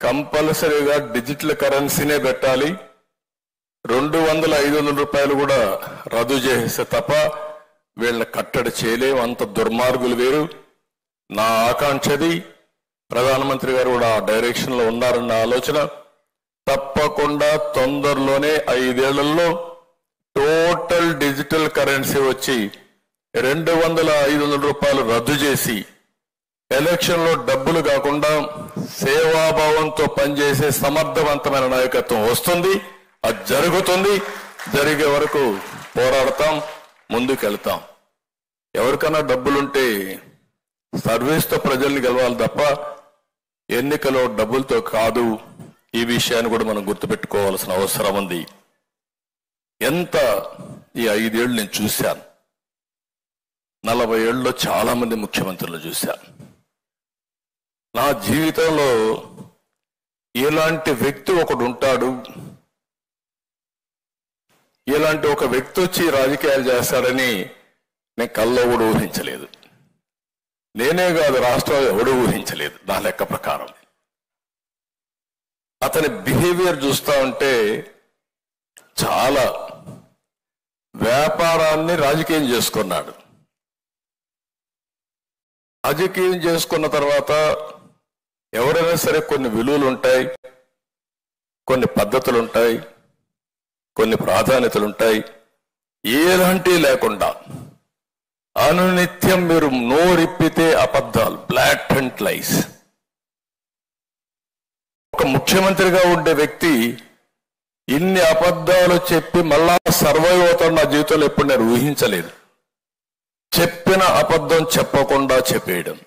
కంపల్సరీగా డిజిటల్ కరెన్సీనే పెట్టాలి. 200-500 రూపాయలు కూడా రద్దు చేస్తే తప్ప వీళ్ళని కట్టడి చేయలేం. అంత దుర్మార్గులు వేరు. నా ఆకాంక్షది. ప్రధానమంత్రి గారు కూడా ఆ డైరెక్షన్ లో ఉన్నారన్న ఆలోచన. తప్పకుండా తొందరలోనే 5 ఏళ్లలో టోటల్ డిజిటల్ కరెన్సీ వచ్చి 200-500 రూపాయలు రద్దు చేసి ఎలక్షన్ లో డబ్బులు కాకుండా సేవాభావంతో పనిచేసే సమర్థవంతమైన నాయకత్వం వస్తుంది. అది జరుగుతుంది. జరిగే వరకు పోరాడతాం, ముందుకెళ్తాం. ఎవరికైనా డబ్బులుంటే సర్వీస్తో ప్రజల్ని గెలవాలి తప్ప ఎన్నికలో డబ్బులతో కాదు. ఈ విషయాన్ని కూడా మనం గుర్తుపెట్టుకోవాల్సిన అవసరం ఉంది. ఎంత ఈ 5 ఏళ్ళు నేను చూశాను. 40 ఏళ్ళలో చాలా మంది ముఖ్యమంత్రులు చూశాను. నా జీవితంలో ఇలాంటి వ్యక్తి ఒకడు ఉంటాడు, ఇలాంటి ఒక వ్యక్తి వచ్చి రాజకీయాలు చేస్తాడని నేను కల్లో కూడా ఊహించలేదు. నేనే కాదు, రాష్ట్రంలో ఎవడూ ఊహించలేదు. నా లెక్క ప్రకారం అతని బిహేవియర్ చూస్తా ఉంటే చాలా వ్యాపారాన్ని రాజకీయం చేసుకున్నాడు. రాజకీయం చేసుకున్న తర్వాత ఎవరైనా సరే కొన్ని విలువలు ఉంటాయి, కొన్ని పద్ధతులు ఉంటాయి, కొన్ని ప్రాధాన్యతలు ఉంటాయి. ఎలాంటి లేకుండా అనునిత్యం మీరు నోరిప్పితే అబద్ధాలు, బ్లాటెంట్ లైస్. ఒక ముఖ్యమంత్రిగా ఉండే వ్యక్తి ఇన్ని అబద్ధాలు చెప్పి మళ్ళా సర్వైవ్ అవుతాడు నా జీవితంలో ఎప్పుడు నేను ఊహించలేదు. చెప్పిన అబద్ధం చెప్పకుండా చెప్పేయడం.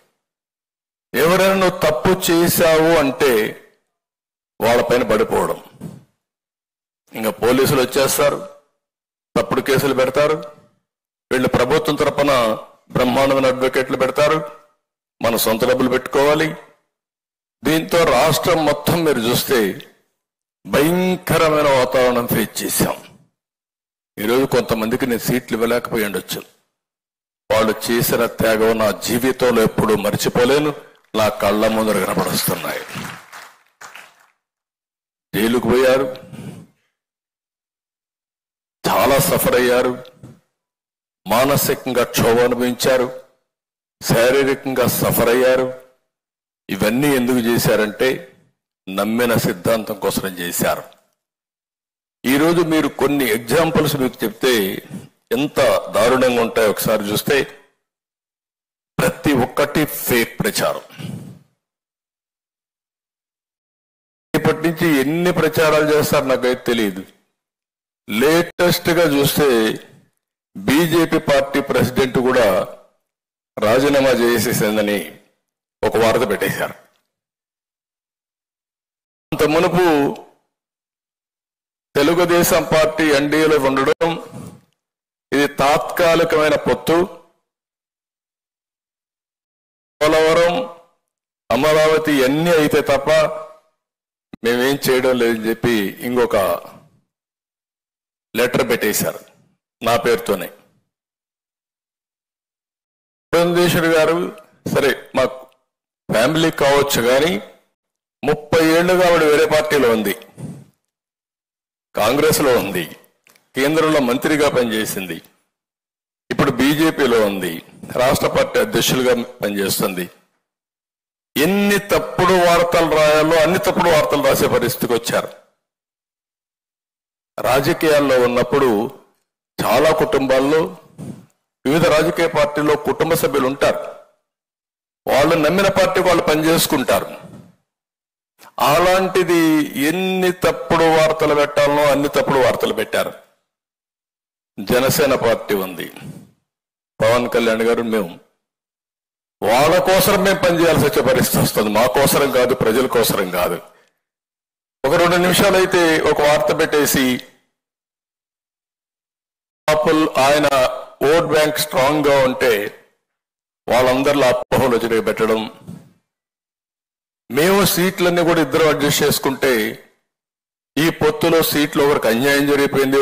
ఎవరైనా నువ్వు తప్పు చేశావు అంటే వాళ్ళపైన పడిపోవడం. ఇంకా పోలీసులు వచ్చేస్తారు, తప్పుడు కేసులు పెడతారు. వీళ్ళు ప్రభుత్వం తరపున బ్రహ్మాండమైన అడ్వకేట్లు పెడతారు. మన సొంత డబ్బులు పెట్టుకోవాలి. దీంతో రాష్ట్రం మొత్తం మీరు చూస్తే భయంకరమైన వాతావరణం ఫేస్ చేశాం. ఈరోజు కొంతమందికి నేను సీట్లు ఇవ్వలేకపోయి ఉండొచ్చు. వాళ్ళు చేసిన త్యాగం నా జీవితంలో ఎప్పుడూ మర్చిపోలేను. నా కళ్ళ ముందర కనపడుస్తున్నాయి. జైలుకు పోయారు, చాలా సఫర్ అయ్యారు, మానసికంగా క్షోభ అనుభవించారు, శారీరకంగా సఫర్ అయ్యారు. ఇవన్నీ ఎందుకు చేశారంటే నమ్మిన సిద్ధాంతం కోసం చేశారు. ఈరోజు మీరు కొన్ని ఎగ్జాంపుల్స్ మీకు చెప్తే ఎంత దారుణంగా ఉంటాయో ఒకసారి చూస్తే ప్రతి ఒక్కటి ఫేక్ ప్రచారం. ఇప్పటి నుంచి ఎన్ని ప్రచారాలు చేస్తారు నాకైతే తెలియదు. లేటెస్ట్ గా చూస్తే బీజేపీ పార్టీ ప్రెసిడెంట్ కూడా రాజీనామా చేసేసిందని ఒక వార్త పెట్టేశారు. అంత మునుపు తెలుగుదేశం పార్టీ ఎన్డీఏలో ఉండడం, ఇది తాత్కాలికమైన పొత్తు, పోలవరం అమరావతి అన్నీ అయితే తప్ప మేమేం చేయడం లేదని చెప్పి ఇంకొక లెటర్ పెట్టేశారు నా పేరుతోనే. పురంధేశ్వరి గారు సరే మా ఫ్యామిలీ కావచ్చు, కానీ 30 ఏళ్లుగా ఆవిడ వేరే పార్టీలో ఉంది, కాంగ్రెస్ లో ఉంది, కేంద్రంలో మంత్రిగా పనిచేసింది, ఇప్పుడు బీజేపీలో ఉంది, రాష్ట్ర పార్టీ అధ్యక్షులుగా పనిచేస్తుంది. ఎన్ని తప్పుడు వార్తలు రాయాలో అన్ని తప్పుడు వార్తలు రాసే పరిస్థితికి వచ్చారు. రాజకీయాల్లో ఉన్నప్పుడు చాలా కుటుంబాల్లో వివిధ రాజకీయ పార్టీల్లో కుటుంబ సభ్యులు ఉంటారు. వాళ్ళు నమ్మిన పార్టీ వాళ్ళు పనిచేసుకుంటారు. అలాంటిది ఎన్ని తప్పుడు వార్తలు పెట్టాలనో అన్ని తప్పుడు వార్తలు పెట్టారు. జనసేన పార్టీ ఉంది, పవన్ కళ్యాణ్ గారు, మేము వాళ్ళ కోసం మేము పనిచేయాల్సి వచ్చే పరిస్థితి వస్తుంది. మా కోసరం కాదు, ప్రజల కోసరం కాదు. ఒక 2 నిమిషాలు అయితే ఒక వార్త పెట్టేసి ఆయన ఓట్ బ్యాంక్ స్ట్రాంగ్ గా ఉంటే వాళ్ళందరిలో అపోహలు వచ్చి పెట్టడం, మేము సీట్లన్నీ కూడా ఇద్దరు అడ్జస్ట్ చేసుకుంటే ఈ పొత్తులో సీట్లు ఒకరికి అన్యాయం జరిగిపోయింది,